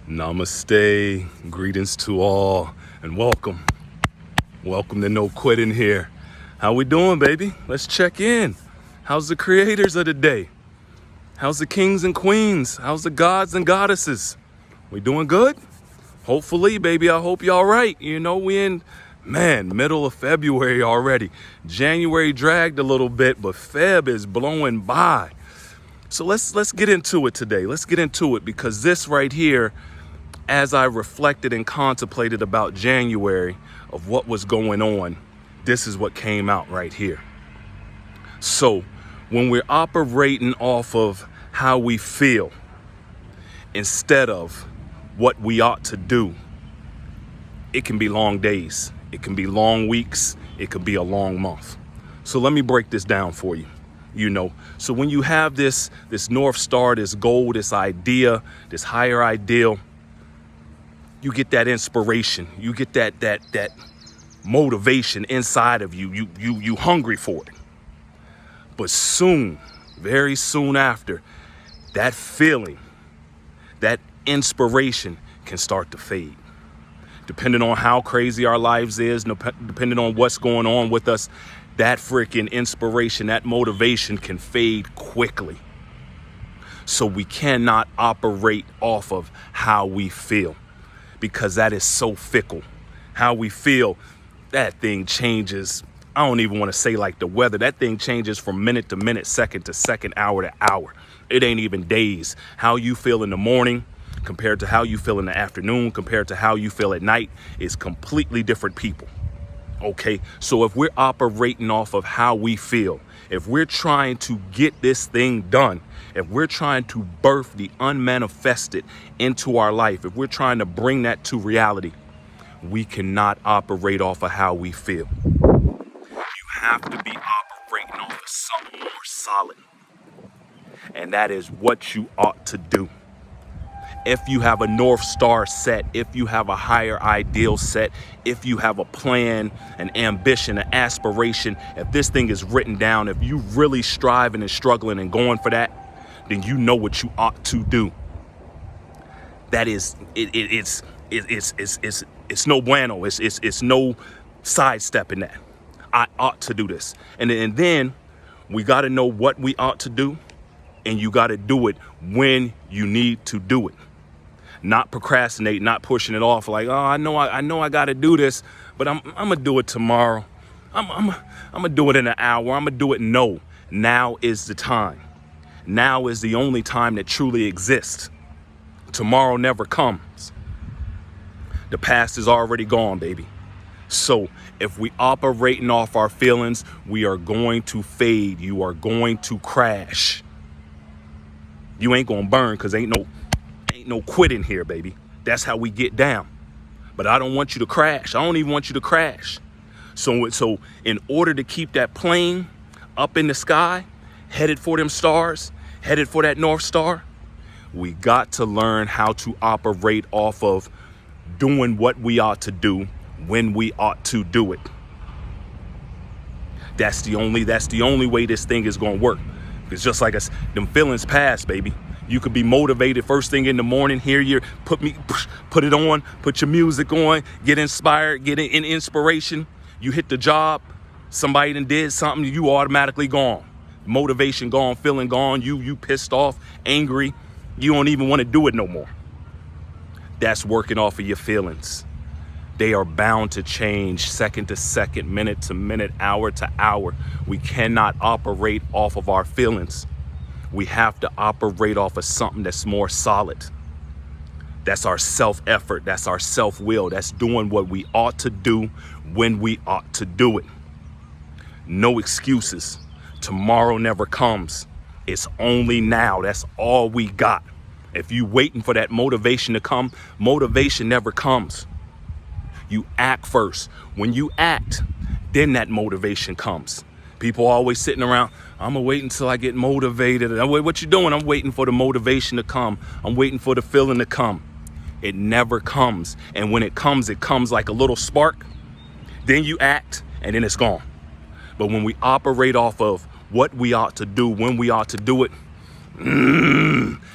Namaste, greetings to all, and welcome. Welcome to No Quitting here. How we doing, baby? Let's check in. How's the creators of the day? How's the kings and queens? How's the gods and goddesses? We doing good? Hopefully, baby, I hope y'all right. You know, we in, middle of February already. January dragged a little bit, but Feb is blowing by. So let's get into it today. Let's get into it because this right here, as I reflected and contemplated about January of what was going on, this is what came out right here. So when we're operating off of how we feel instead of what we ought to do, it can be long days, it can be long weeks, it could be a long month. So let me break this down for you. So when you have this North Star, this goal, this idea, this higher ideal, you get that inspiration, you get that motivation inside of you. You hungry for it. But soon, very soon after, that feeling, that inspiration can start to fade. Depending on how crazy our lives is, depending on what's going on with us, that freaking inspiration, that motivation can fade quickly. So we cannot operate off of how we feel because that is so fickle. How we feel, that thing changes. I don't even want to say like the weather. That thing changes from minute to minute, second to second, hour to hour. It ain't even days. How you feel in the morning compared to how you feel in the afternoon, compared to how you feel at night is completely different people. Okay, so if we're operating off of how we feel, if we're trying to get this thing done, if we're trying to birth the unmanifested into our life, if we're trying to bring that to reality, we cannot operate off of how we feel. You have to be operating off of something more solid. And that is what you ought to do. If you have a North Star set, if you have a higher ideal set, if you have a plan, an ambition, an aspiration, if this thing is written down, if you really striving and struggling and going for that, then you know what you ought to do. That is, it's no bueno. It's no sidestepping that. I ought to do this. And then we got to know what we ought to do, and you got to do it when you need to do it. Not procrastinate, not pushing it off like, oh, I know I got to do this, but I'm going to do it tomorrow. I'm going to do it in an hour. I'm going to do it. No, now is the time. Now is the only time that truly exists. Tomorrow never comes. The past is already gone, baby. So if we operating off our feelings, we are going to fade. You are going to crash. You ain't going to burn because ain't no quitting here, baby. That's how we get down. But I don't want you to crash. I don't even want you to crash. So in order to keep that plane up in the sky, headed for them stars, headed for that North Star, we got to learn how to operate off of doing what we ought to do when we ought to do it. That's the only way this thing is going to work. It's just like them feelings pass, baby. You could be motivated first thing in the morning, put it on, put your music on, get inspired, get in inspiration. You hit the job, somebody done did something, you automatically gone. Motivation gone, feeling gone, you pissed off, angry. You don't even want to do it no more. That's working off of your feelings. They are bound to change second to second, minute to minute, hour to hour. We cannot operate off of our feelings. We have to operate off of something that's more solid. That's our self-effort. That's our self-will. That's doing what we ought to do when we ought to do it. No excuses. Tomorrow never comes. It's only now. That's all we got. If you waiting for that motivation to come, motivation never comes. You act first. When you act, then that motivation comes. People always sitting around, I'm going to wait until I get motivated. What you doing? I'm waiting for the motivation to come. I'm waiting for the feeling to come. It never comes. And when it comes like a little spark. Then you act, and then it's gone. But when we operate off of what we ought to do, when we ought to do it,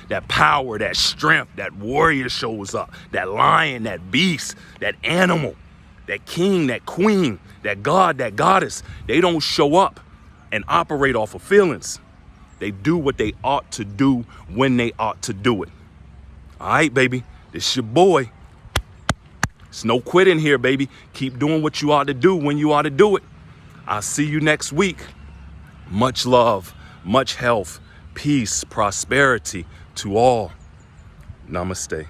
that power, that strength, that warrior shows up, that lion, that beast, that animal, that king, that queen, that god, that goddess. They don't show up and operate off of feelings. They do what they ought to do when they ought to do it. All right, baby, this your boy. It's no quitting here, baby. Keep doing what you ought to do when you ought to do it. I'll see you next week. Much love, much health, peace, prosperity to all. Namaste.